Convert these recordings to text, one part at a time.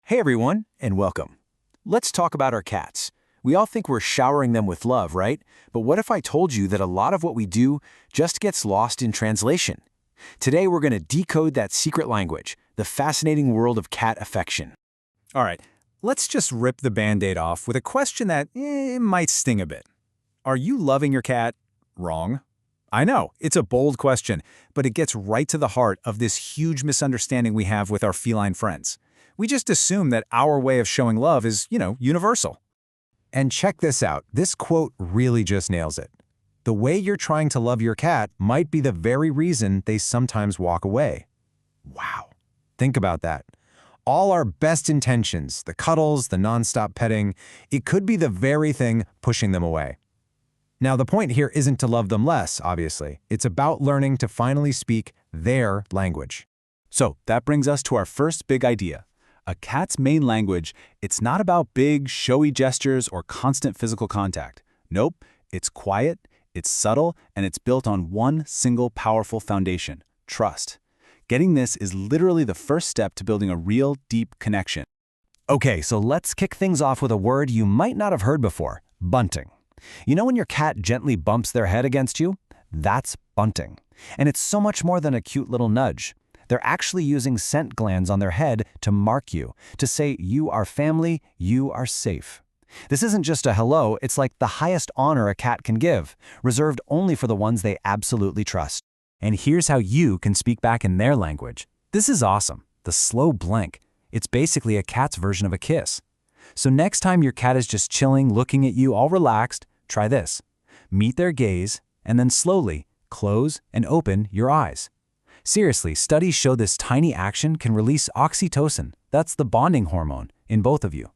Hey everyone, and welcome. Let's talk about our cats. We all think we're showering them with love, right? But what if I told you that a lot of what we do just gets lost in translation? Today we're going to decode that secret language, the fascinating world of cat affection. All right, let's just rip the Band-Aid off with a question that might sting a bit. Are you loving your cat? Wrong. I know, it's a bold question, but it gets right to the heart of this huge misunderstanding we have with our feline friends. We just assume that our way of showing love is, universal. And check this out. This quote really just nails it. The way you're trying to love your cat might be the very reason they sometimes walk away. Wow. Think about that. All our best intentions, the cuddles, the nonstop petting, it could be the very thing pushing them away. Now, the point here isn't to love them less, obviously. It's about learning to finally speak their language. So that brings us to our first big idea. A cat's main language, it's not about big, showy gestures or constant physical contact. Nope, it's quiet, it's subtle, and it's built on one single powerful foundation: trust. Getting this is literally the first step to building a real, deep connection. Okay, so let's kick things off with a word you might not have heard before: bunting. You know when your cat gently bumps their head against you? That's bunting. And it's so much more than a cute little nudge. They're actually using scent glands on their head to mark you, to say you are family, you are safe. This isn't just a hello, it's like the highest honor a cat can give, reserved only for the ones they absolutely trust. And here's how you can speak back in their language. This is awesome. The slow blink. It's basically a cat's version of a kiss. So next time your cat is just chilling, looking at you all relaxed, try this. Meet their gaze, and then slowly close and open your eyes. Seriously, studies show this tiny action can release oxytocin, that's the bonding hormone, in both of you.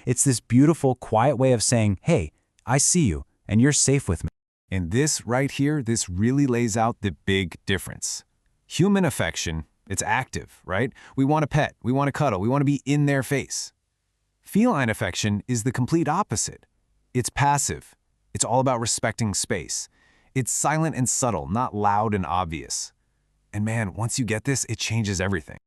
It's this beautiful, quiet way of saying, hey, I see you, and you're safe with me. And this right here, this really lays out the big difference. Human affection, it's active, right? We want to pet, we want to cuddle, we want to be in their face. Feline affection is the complete opposite. It's passive. It's all about respecting space. It's silent and subtle, not loud and obvious. And man, once you get this, it changes everything.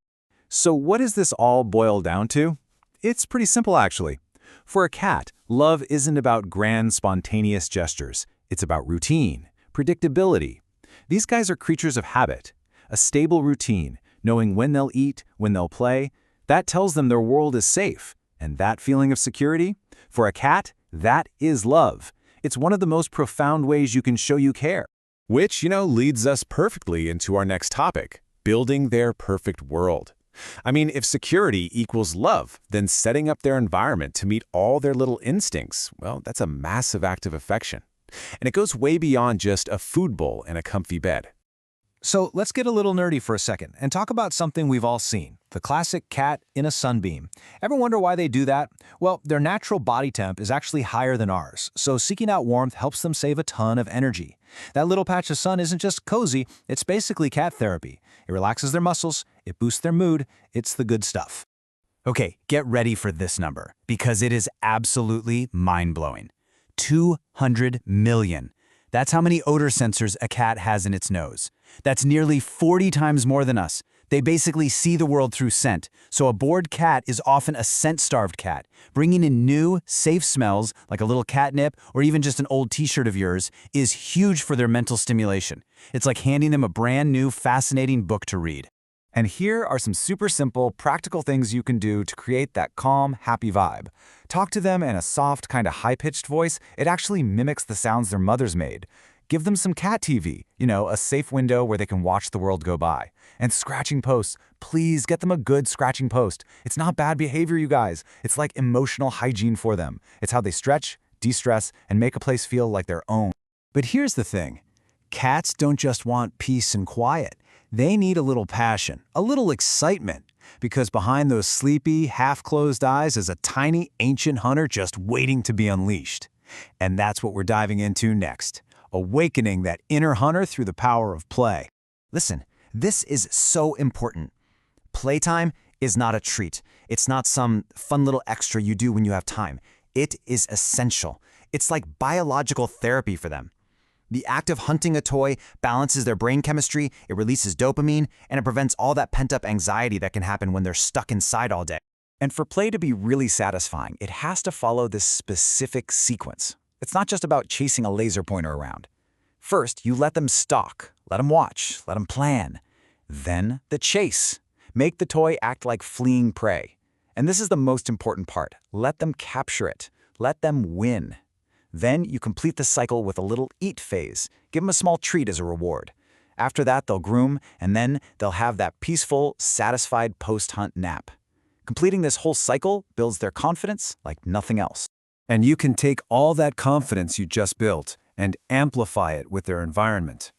So what does this all boil down to? It's pretty simple, actually. For a cat, love isn't about grand, spontaneous gestures. It's about routine, predictability. These guys are creatures of habit. A stable routine, knowing when they'll eat, when they'll play, that tells them their world is safe. And that feeling of security? For a cat, that is love. It's one of the most profound ways you can show you care. Which, leads us perfectly into our next topic: building their perfect world. I mean, if security equals love, then setting up their environment to meet all their little instincts, well, that's a massive act of affection. And it goes way beyond just a food bowl and a comfy bed. So let's get a little nerdy for a second and talk about something we've all seen: the classic cat in a sunbeam. Ever wonder why they do that? Well, their natural body temp is actually higher than ours, so seeking out warmth helps them save a ton of energy. That little patch of sun isn't just cozy, it's basically cat therapy. It relaxes their muscles, it boosts their mood, it's the good stuff. Okay, get ready for this number, because it is absolutely mind-blowing. 200 million. That's how many odor sensors a cat has in its nose. That's nearly 40 times more than us. They basically see the world through scent, so a bored cat is often a scent-starved cat. Bringing in new, safe smells, like a little catnip or even just an old t-shirt of yours, is huge for their mental stimulation. It's like handing them a brand new, fascinating book to read. And here are some super simple, practical things you can do to create that calm, happy vibe. Talk to them in a soft, kind of high-pitched voice. It actually mimics the sounds their mothers made. Give them some cat TV, a safe window where they can watch the world go by. And scratching posts. Please get them a good scratching post. It's not bad behavior, you guys. It's like emotional hygiene for them. It's how they stretch, de-stress, and make a place feel like their own. But here's the thing. Cats don't just want peace and quiet. They need a little passion, a little excitement. Because behind those sleepy, half-closed eyes is a tiny, ancient hunter just waiting to be unleashed. And that's what we're diving into next. Awakening that inner hunter through the power of play. Listen, this is so important. Playtime is not a treat. It's not some fun little extra you do when you have time. It is essential. It's like biological therapy for them. The act of hunting a toy balances their brain chemistry, it releases dopamine, and it prevents all that pent-up anxiety that can happen when they're stuck inside all day. And for play to be really satisfying, it has to follow this specific sequence. It's not just about chasing a laser pointer around. First, you let them stalk, let them watch, let them plan. Then, the chase. Make the toy act like fleeing prey. And this is the most important part. Let them capture it. Let them win. Then, you complete the cycle with a little eat phase. Give them a small treat as a reward. After that, they'll groom, and then they'll have that peaceful, satisfied post-hunt nap. Completing this whole cycle builds their confidence like nothing else. And you can take all that confidence you just built and amplify it with their environment.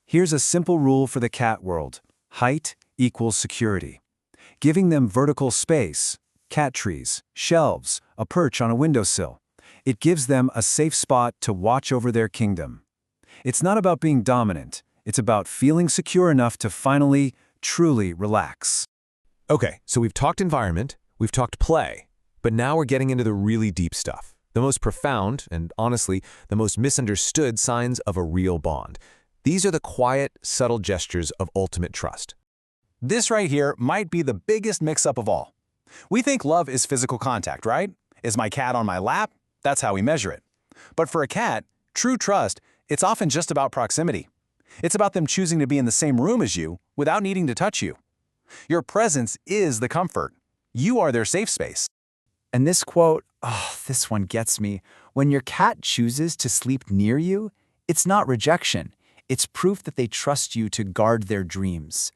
Here's a simple rule for the cat world. Height equals security. Giving them vertical space, cat trees, shelves, a perch on a windowsill. It gives them a safe spot to watch over their kingdom. It's not about being dominant. It's about feeling secure enough to finally, truly relax. Okay, so we've talked environment, we've talked play, but now we're getting into the really deep stuff. The most profound, and honestly, the most misunderstood signs of a real bond. These are the quiet, subtle gestures of ultimate trust. This right here might be the biggest mix-up of all. We think love is physical contact, right? Is my cat on my lap? That's how we measure it. But for a cat, true trust, it's often just about proximity. It's about them choosing to be in the same room as you without needing to touch you. Your presence is the comfort. You are their safe space. And this quote, this one gets me. When your cat chooses to sleep near you, it's not rejection. It's proof that they trust you to guard their dreams.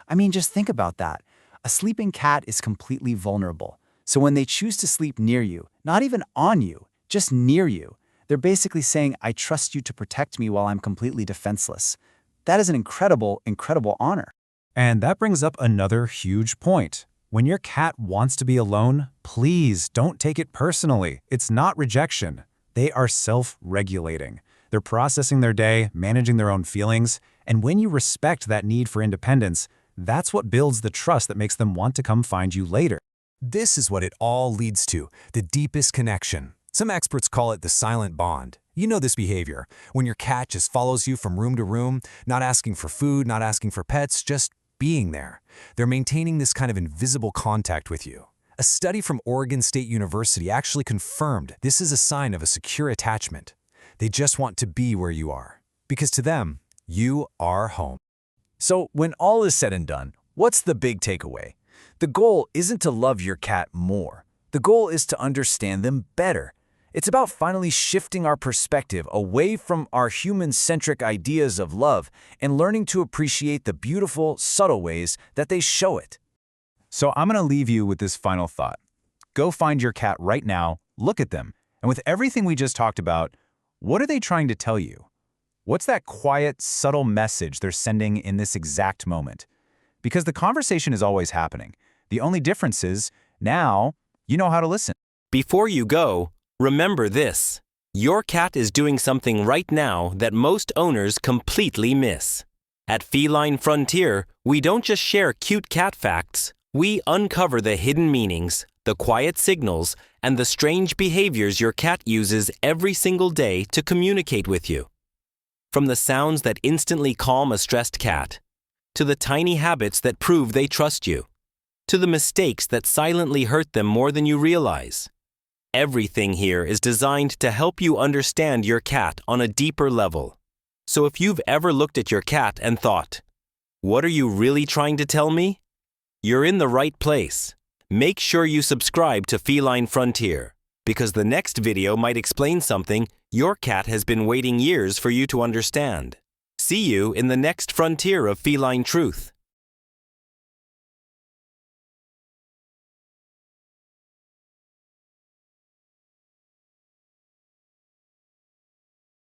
I mean, just think about that. A sleeping cat is completely vulnerable. So when they choose to sleep near you, not even on you, just near you, they're basically saying, I trust you to protect me while I'm completely defenseless. That is an incredible, incredible honor. And that brings up another huge point. When your cat wants to be alone, please don't take it personally. It's not rejection. They are self-regulating. They're processing their day, managing their own feelings, and when you respect that need for independence, that's what builds the trust that makes them want to come find you later. This is what it all leads to, the deepest connection. Some experts call it the silent bond. You know this behavior, when your cat just follows you from room to room, not asking for food, not asking for pets, just being there. They're maintaining this kind of invisible contact with you. A study from Oregon State University actually confirmed this is a sign of a secure attachment. They just want to be where you are, because to them, you are home. So when all is said and done, what's the big takeaway? The goal isn't to love your cat more. The goal is to understand them better. It's about finally shifting our perspective away from our human-centric ideas of love and learning to appreciate the beautiful, subtle ways that they show it. So I'm going to leave you with this final thought. Go find your cat right now, look at them, and with everything we just talked about, what are they trying to tell you? What's that quiet, subtle message they're sending in this exact moment? Because the conversation is always happening. The only difference is, now, you know how to listen. Before you go, remember this. Your cat is doing something right now that most owners completely miss. At Feline Frontier, we don't just share cute cat facts. We uncover the hidden meanings, the quiet signals, and the strange behaviors your cat uses every single day to communicate with you. From the sounds that instantly calm a stressed cat, to the tiny habits that prove they trust you, to the mistakes that silently hurt them more than you realize. Everything here is designed to help you understand your cat on a deeper level. So if you've ever looked at your cat and thought, "What are you really trying to tell me?" You're in the right place. Make sure you subscribe to Feline Frontier, because the next video might explain something your cat has been waiting years for you to understand. See you in the next frontier of feline truth.